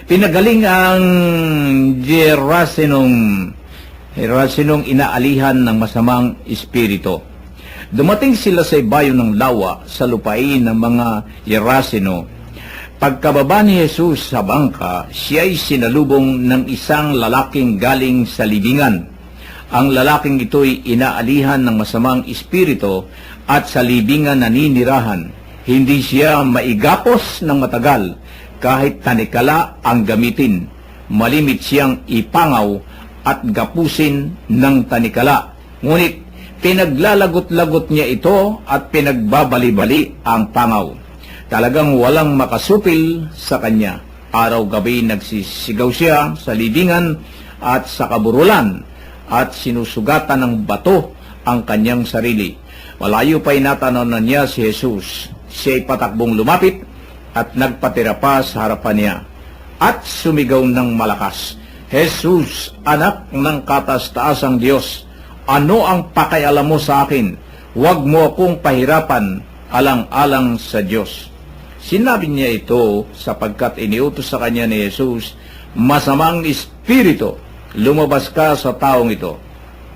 Pinagaling ang Gerasenong inaalihan ng masamang espiritu. Dumating sila sa ibayo ng lawa sa lupain ng mga Geraseno. Pagkababa ni Jesus sa bangka, siya'y sinalubong ng isang lalaking galing sa libingan. Ang lalaking ito'y inaalihan ng masamang espiritu at sa libingan naninirahan. Hindi siya maigapos ng matagal kahit tanikala ang gamitin. Malimit siyang ipangaw at gapusin ng tanikala. Ngunit pinaglalagot-lagot niya ito at pinagbabali-bali ang pangaw. Talagang walang makasupil sa kanya. Araw-gabi nagsisigaw siya sa libingan at sa kaburulan at sinusugatan ng bato ang kanyang sarili. Malayo pa'y natanaw na niya si Jesus. Siya'y patakbong lumapit at nagpatira pa sa harapan niya at sumigaw ng malakas, "Jesus, anak ng kataas-taasang Diyos, ano ang pakialam mo sa akin? Huwag mo akong pahirapan alang-alang sa Diyos." Sinabi niya ito sapagkat iniutos sa kanya ni Jesus, "Masamang espiritu, lumabas ka sa taong ito."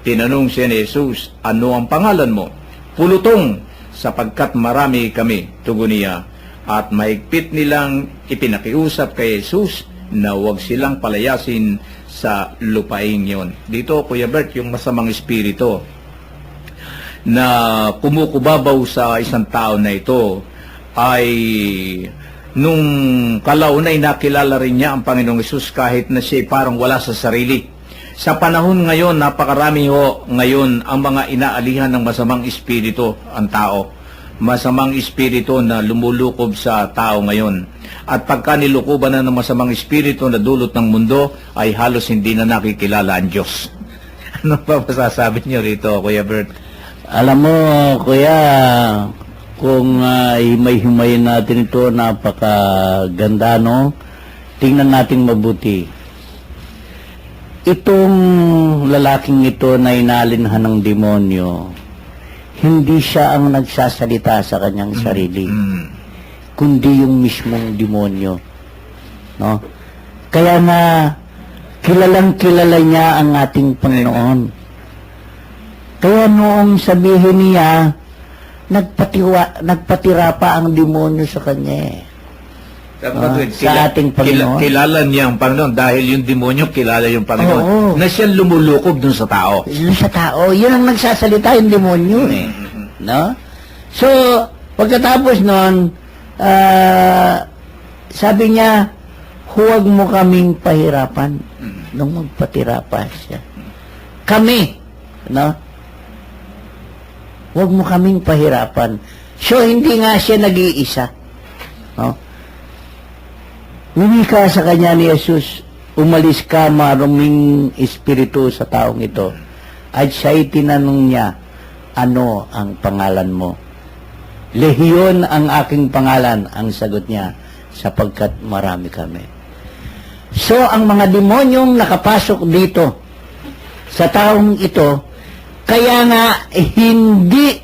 Tinanong siya ni Jesus, "Ano ang pangalan mo?" "Pulutong, sapagkat marami kami," tugon niya. At mahigpit nilang ipinakiusap kay Jesus na huwag silang palayasin sa lupaing yon. Dito, Kuya Bert, yung masamang espiritu na kumukubabaw sa isang tao na ito ay nung kalaunay nakilala rin niya ang Panginoong Hesus kahit na siya parang wala sa sarili. Sa panahon ngayon, napakarami ho ngayon ang mga inaalihan ng masamang espiritu ang tao. Masamang espiritu na lumulukob sa tao ngayon. At pagka nilukuban na ng masamang espiritu na dulot ng mundo, ay halos hindi na nakikilala ang Diyos. Ano pa masasabi niyo rito, Kuya Bert? Alam mo, Kuya, kung himay-himayin natin ito, napakaganda, no? Tingnan natin mabuti. Itong lalaking ito na inalinhan ng demonyo, hindi siya ang nagsasalita sa kanyang sarili, kundi yung mismong demonyo. No? Kaya nga, kilalang-kilala niya ang ating Panginoon. Kaya noong sabihin niya, nagpatira pa ang demonyo sa kanya. Sa ating Panginoon. Kilala niya ang Panginoon dahil yung demonyo kilala yung Panginoon. Oo. Na siya lumulukob dun sa tao. Dun sa tao. Yun ang nagsasalita yung demonyo No? So, pagkatapos nun, sabi niya, huwag mo kaming pahirapan nung magpatira pa siya. Kami, no? Huwag mo kaming pahirapan. So, hindi nga siya nag-iisa. No? Lumika sa kanya ni Jesus, umalis ka, maruming espiritu sa taong ito. At siya'y tinanong niya, ano ang pangalan mo? Lehiyon ang aking pangalan, ang sagot niya, sapagkat marami kami. So, ang mga demonyong nakapasok dito sa taong ito, kaya nga hindi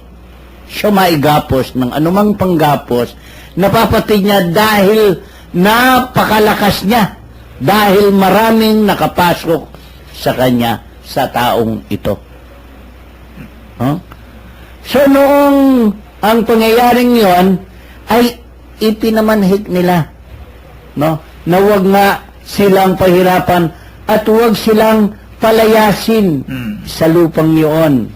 siya maigapos ng anumang panggapos, napapatid niya dahil napakalakas niya, dahil maraming nakapasok sa kanya, sa taong ito. Huh? So, noong ang pangyayaring yon ay ipinamanhik nila, no? Na huwag nga silang pahirapan at huwag silang palayasin sa lupang yun.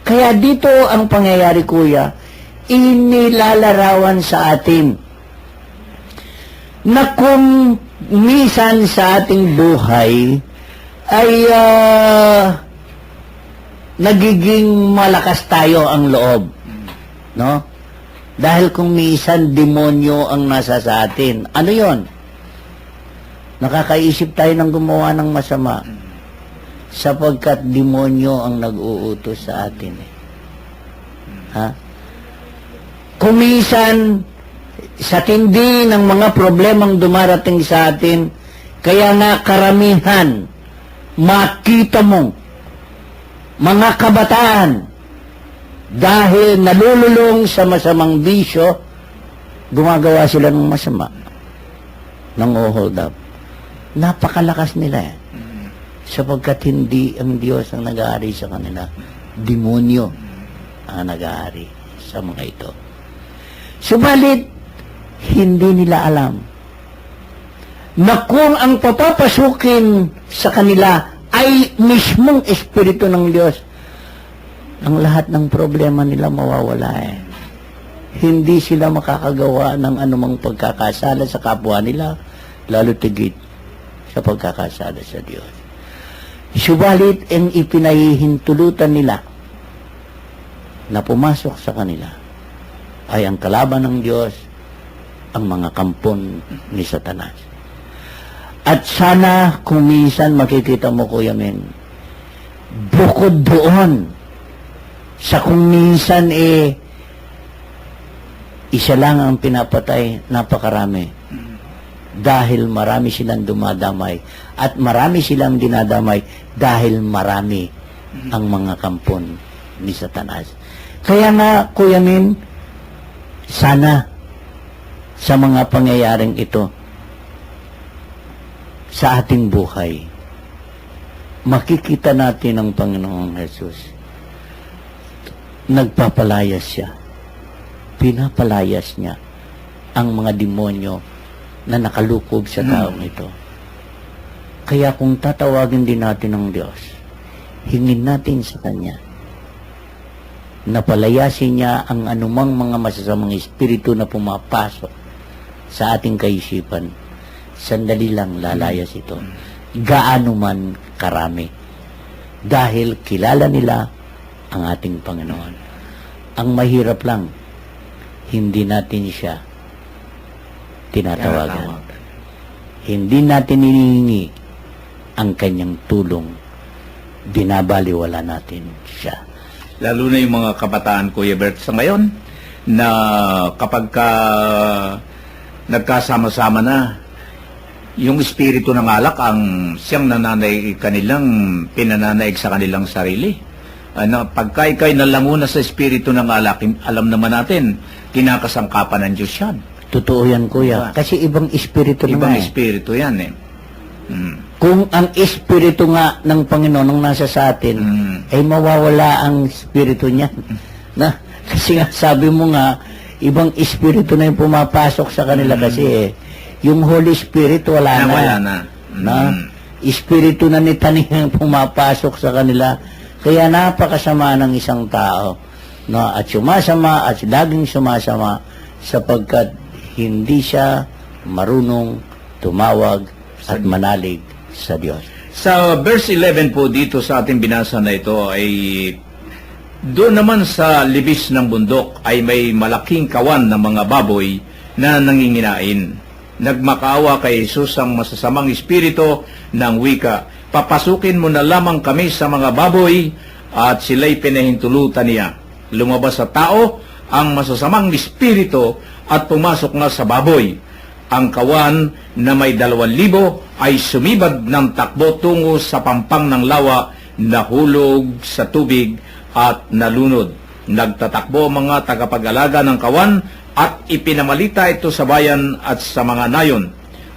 Kaya dito ang pangyayari, Kuya, inilalarawan sa atin na kung minsan sa ating buhay ay nagiging malakas tayo ang loob, no? Dahil kung minsan demonyo ang nasa sa atin, ano yon? Nakakaisip tayo ng gumawa ng masama sapagkat demonyo ang nag-uutos sa atin. Ha? Kung minsan sa tindi ng mga problemang dumarating sa atin, kaya nga karamihan makita mo mga kabataan dahil nalululong sa masamang bisyo, gumagawa sila ng masama. nang-hold up. Napakalakas nila eh. Sapagkat hindi ang Diyos ang nag-aari sa kanila. Demonyo ang nag-aari sa mga ito. Subalit, hindi nila alam na kung ang papapasukin sa kanila ay mismong Espiritu ng Diyos, ang lahat ng problema nila mawawala eh. Hindi sila makakagawa ng anumang pagkakasala sa kapwa nila, lalo tigit sa pagkakasala sa Diyos. Subalit, ang ipinahihintulutan nila na pumasok sa kanila ay ang kalaban ng Diyos, ang mga kampon ni Satanas. At sana kung minsan makikita mo, Kuya Men, bukod doon sa kung minsan isa lang ang pinapatay, napakarami. Dahil marami silang dumadamay at marami silang dinadamay dahil marami ang mga kampon ni Satanas. Kaya nga, Kuya Min, sana sa mga pangyayaring ito sa ating buhay, makikita natin ang Panginoong Jesus. Nagpapalayas siya. Pinapalayas niya ang mga demonyo na nakalukob sa taong ito. Kaya kung tatawagin din natin ang Diyos, hingin natin sa Kanya na palayasin niya ang anumang mga masasamang espiritu na pumapasok sa ating kaisipan. Sandali lang lalayas ito. Gaano man karami. Dahil kilala nila ang ating Panginoon. Ang mahirap lang, hindi natin siya tinatawagan. Hindi natin hinihingi ang kanyang tulong. Binabaliwala natin siya. Lalo na yung mga kabataan, Kuya Bert, sa ngayon, na kapag nagkasama-sama na, yung espiritu ng alak ang siyang pinananaig sa kanilang sarili. Pagka ikay nalanguna sa espiritu ng alak, alam naman natin, kinakasangkapan ng Diyos yan. Totoo yan, Kuya. Kasi ibang espiritu Ibang naman eh. espiritu yan eh. Kung ang espiritu nga ng Panginoon ang nasa sa atin, ay mawawala ang espiritu niya. Kasi nga, sabi mo nga, ibang espiritu na yung pumapasok sa kanila kasi yung Holy Spirit wala na. Wala na. Espiritu na ni Taning ang pumapasok sa kanila. Kaya napakasama ng isang tao. At sumasama at laging sumasama sapagkat hindi siya marunong tumawag at manalig sa Diyos. Sa verse 11 po dito sa ating binasa na ito ay doon naman sa libis ng bundok ay may malaking kawan ng mga baboy na nanginginain. Nagmakaawa kay Jesus ang masasamang espiritu ng wika, papasukin mo na lamang kami sa mga baboy, at sila'y pinahintulutan niya. Lumabas sa tao ang masasamang espiritu at pumasok nga sa baboy. Ang kawan na may 2,000 ay sumibad ng takbo tungo sa pampang ng lawa, nahulog sa tubig at nalunod. Nagtatakbo ang mga tagapag-alaga ng kawan at ipinamalita ito sa bayan at sa mga nayon.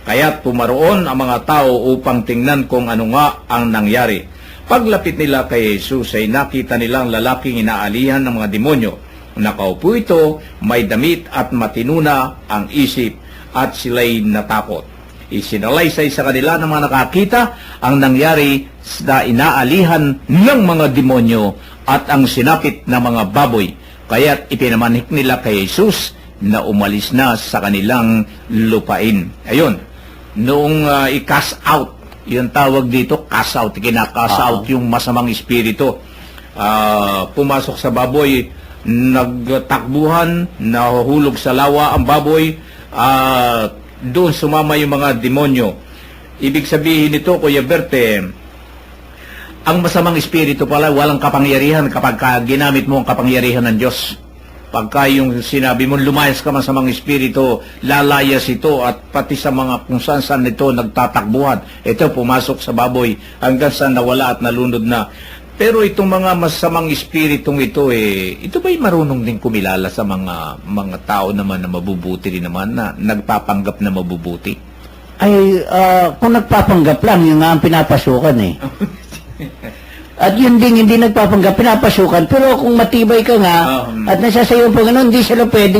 Kaya't pumaroon ang mga tao upang tingnan kung ano nga ang nangyari. Paglapit nila kay Jesus ay nakita nilang lalaking inaalihan ng mga demonyo. Nakaupo ito, may damit at matinuna ang isip, at sila'y natakot. Isinalaysay sa kanila ng mga nakakita ang nangyari sa inaalihan ng mga demonyo at ang sinapit na mga baboy. Kaya't ipinamanik nila kay Jesus na umalis na sa kanilang lupain. Ayun, noong i-cast out, yung tawag dito, cast out, kina-cast out yung masamang espiritu. Pumasok sa baboy, nagtakbuhan, nahuhulog sa lawa ang baboy, doon sumama yung mga demonyo. Ibig sabihin nito, Kuya Berte, ang masamang espiritu pala walang kapangyarihan kapag ginamit mo ang kapangyarihan ng Diyos. Pagka yung sinabi mo, lumayas ka masamang espiritu, lalayas ito, at pati sa mga kung saan ito nagtatakbuhan. Ito, pumasok sa baboy hanggang saan nawala at nalunod na. Pero itong mga masamang espiritong ito, ito ba'y marunong din kumilala sa mga tao naman na mabubuti rin naman, na nagpapanggap na mabubuti? Ay, kung nagpapanggap lang, yun nga ang pinapasukan eh. At yun din, hindi nagpapanggap, pinapasukan. Pero kung matibay ka nga, at nasasayo pa ganun, hindi sila pwede